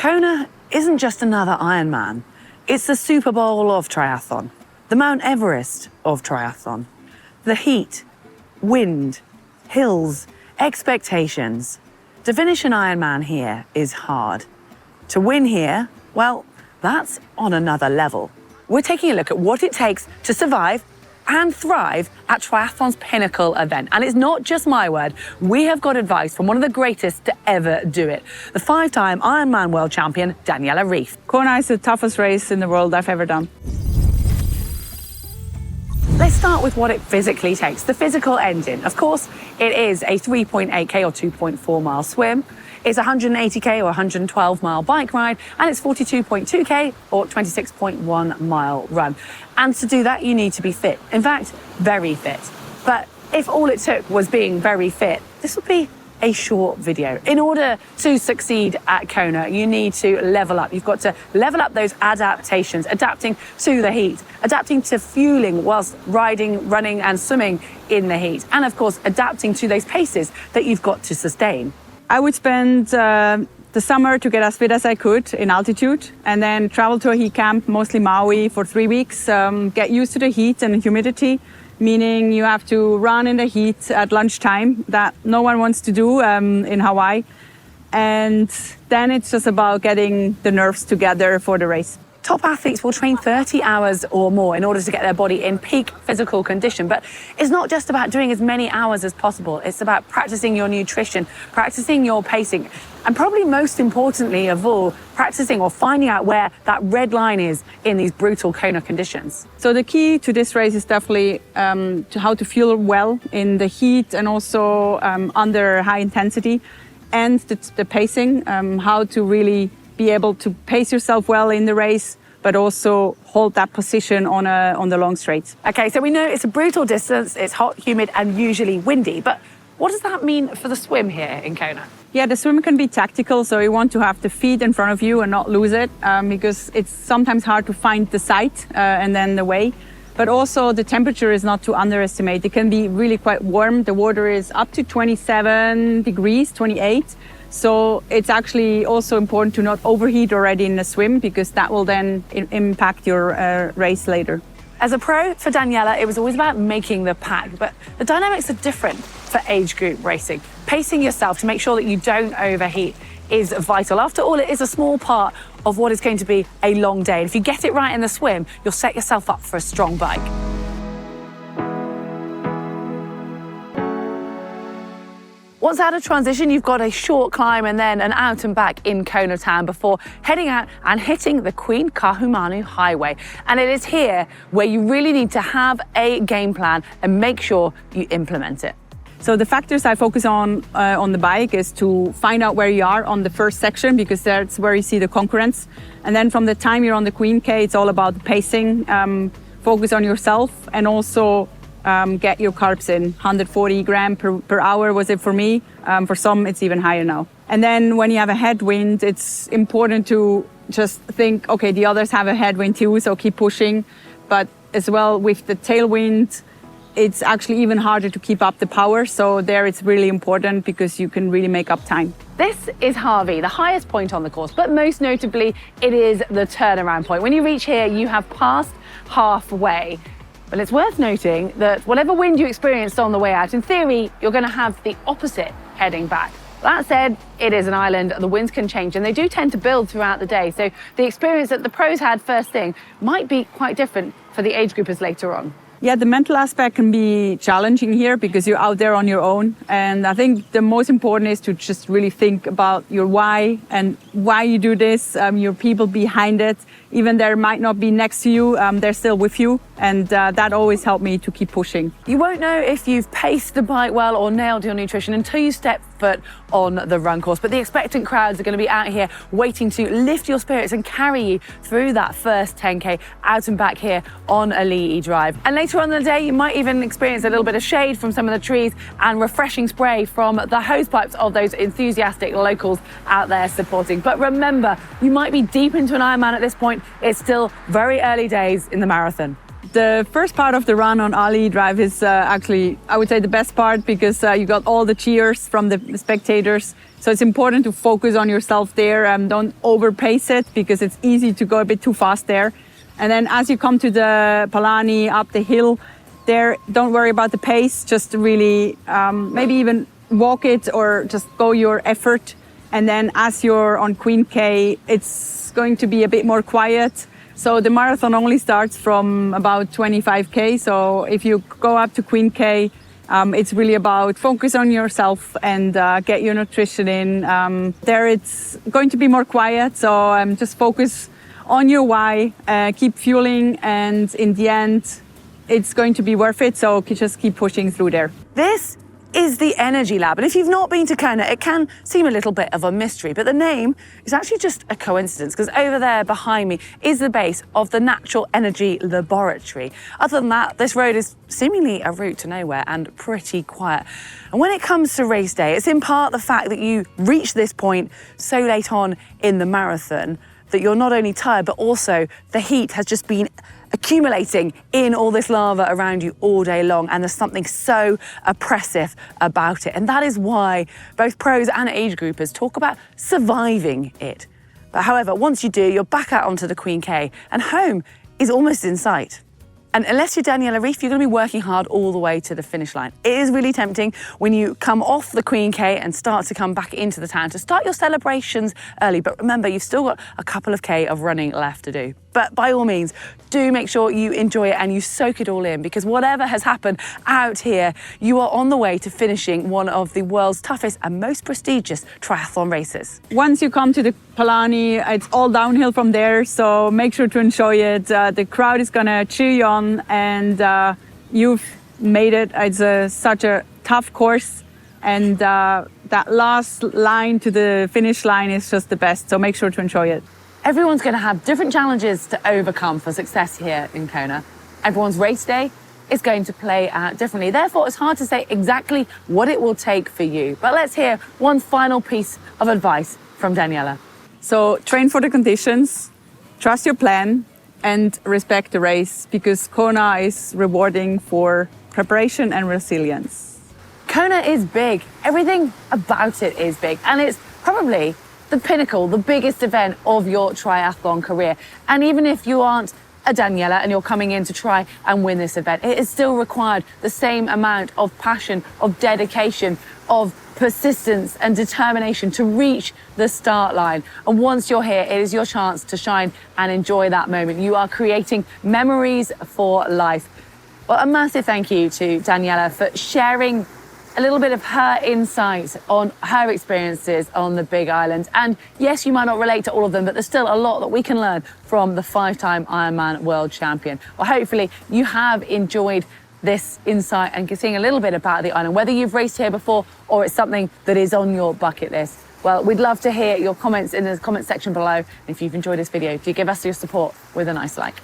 Kona isn't just another Ironman. It's the Super Bowl of triathlon, the Mount Everest of triathlon. The heat, wind, hills, expectations. To finish an Ironman here is hard. To win here, well, that's on another level. We're taking a look at what it takes to survive and thrive at triathlon's pinnacle event. And it's not just my word. We have got advice from one of the greatest to ever do it, the 5-time Ironman world champion, Daniela Ryf. Kona is the toughest race in the world I've ever done. Let's start with what it physically takes, the physical engine. Of course, it is a 3.8K or 2.4 mile swim. It's 180K or 112 mile bike ride, and it's 42.2K or 26.1 mile run. And to do that, you need to be fit. In fact, very fit. But if all it took was being very fit, this would be a short video. In order to succeed at Kona, you need to level up. You've got to level up those adaptations, adapting to the heat, adapting to fueling whilst riding, running and swimming in the heat. And of course, adapting to those paces that you've got to sustain. I would spend the summer to get as fit as I could in altitude and then travel to a heat camp, mostly Maui, for 3 weeks, get used to the heat and humidity, meaning you have to run in the heat at lunchtime that no one wants to do in Hawaii. And then it's just about getting the nerves together for the race. Top athletes will train 30 hours or more in order to get their body in peak physical condition. But it's not just about doing as many hours as possible. It's about practicing your nutrition, practicing your pacing, and probably most importantly of all, practicing or finding out where that red line is in these brutal Kona conditions. So the key to this race is definitely to how to fuel well in the heat and also under high intensity, and the pacing, how to really be able to pace yourself well in the race, but also hold that position on the long straights. Okay, so we know it's a brutal distance, it's hot, humid, and usually windy, but what does that mean for the swim here in Kona? Yeah, the swim can be tactical, so you want to have the feet in front of you and not lose it, because it's sometimes hard to find the sight and then the way. But also the temperature is not to underestimate. It can be really quite warm. The water is up to 27 degrees, 28. So it's actually also important to not overheat already in the swim, because that will then impact your race later. As a pro, for Daniela, it was always about making the pack, but the dynamics are different for age group racing. Pacing yourself to make sure that you don't overheat is vital. After all, it is a small part of what is going to be a long day. And if you get it right in the swim, you'll set yourself up for a strong bike. Once out of transition, you've got a short climb and then an out and back in Kona town before heading out and hitting the Queen Kahumanu Highway. And it is here where you really need to have a game plan and make sure you implement it. So the factors I focus on the bike is to find out where you are on the first section, because that's where you see the concurrence. And then from the time you're on the Queen K, it's all about the pacing, focus on yourself, and also get your carbs in. 140 grams per hour was it for me. For some, it's even higher now. And then when you have a headwind, it's important to just think, okay, the others have a headwind too, so keep pushing. But as well with the tailwind, it's actually even harder to keep up the power. So there it's really important, because you can really make up time. This is Harvey, the highest point on the course, but most notably, it is the turnaround point. When you reach here, you have passed halfway. But it's worth noting that whatever wind you experienced on the way out, in theory, you're going to have the opposite heading back. That said, it is an island, the winds can change, and they do tend to build throughout the day. So the experience that the pros had first thing might be quite different for the age groupers later on. Yeah, the mental aspect can be challenging here, because you're out there on your own. And I think the most important is to just really think about your why and why you do this, your people behind it. Even there might not be next to you, they're still with you. And that always helped me to keep pushing. You won't know if you've paced the bike well or nailed your nutrition until you step foot on the run course. But the expectant crowds are going to be out here waiting to lift your spirits and carry you through that first 10K out and back here on Ali'i Drive. And later on in the day, you might even experience a little bit of shade from some of the trees and refreshing spray from the hose pipes of those enthusiastic locals out there supporting. But remember, you might be deep into an Ironman at this point. It's still very early days in the marathon. The first part of the run on Ali Drive is actually, I would say, the best part because you got all the cheers from the spectators. So it's important to focus on yourself there. Don't overpace it because it's easy to go a bit too fast there. And then as you come to the Palani up the hill there, don't worry about the pace. Just really maybe even walk it or just go your effort. And then as you're on Queen K, it's going to be a bit more quiet. So the marathon only starts from about 25K. So if you go up to Queen K, it's really about focus on yourself and get your nutrition in. There it's going to be more quiet. So just focus on your why, keep fueling, and in the end, it's going to be worth it. So just keep pushing through there. This is the Energy Lab. And if you've not been to Kona, it can seem a little bit of a mystery, but the name is actually just a coincidence because over there behind me is the base of the Natural Energy Laboratory. Other than that, this road is seemingly a route to nowhere and pretty quiet. And when it comes to race day, it's in part the fact that you reach this point so late on in the marathon that you're not only tired, but also the heat has just been accumulating in all this lava around you all day long, and there's something so oppressive about it. And that is why both pros and age groupers talk about surviving it. But however, once you do, you're back out onto the Queen K and home is almost in sight. And unless you're Daniela Ryf, you're going to be working hard all the way to the finish line. It is really tempting when you come off the Queen K and start to come back into the town to start your celebrations early. But remember, you've still got a couple of K of running left to do. But by all means, do make sure you enjoy it and you soak it all in, because whatever has happened out here, you are on the way to finishing one of the world's toughest and most prestigious triathlon races. Once you come to the Palani, it's all downhill from there, so make sure to enjoy it. The crowd is going to cheer you on, and you've made it. It's such a tough course, and that last line to the finish line is just the best, so make sure to enjoy it. Everyone's going to have different challenges to overcome for success here in Kona. Everyone's race day is going to play out differently. Therefore, it's hard to say exactly what it will take for you. But let's hear one final piece of advice from Daniela. So train for the conditions, trust your plan, and respect the race, because Kona is rewarding for preparation and resilience. Kona is big. Everything about it is big. And it's probably the pinnacle, the biggest event of your triathlon career. And even if you aren't a Daniela and you're coming in to try and win this event, it is still required the same amount of passion, of dedication, of persistence and determination to reach the start line. And once you're here, it is your chance to shine and enjoy that moment. You are creating memories for life. Well, a massive thank you to Daniela for sharing a little bit of her insight on her experiences on the Big Island. And yes, you might not relate to all of them, but there's still a lot that we can learn from the 5-time Ironman world champion. Well, hopefully you have enjoyed this insight and seeing a little bit about the island, whether you've raced here before or it's something that is on your bucket list. Well, we'd love to hear your comments in the comment section below. And if you've enjoyed this video, do give us your support with a nice like.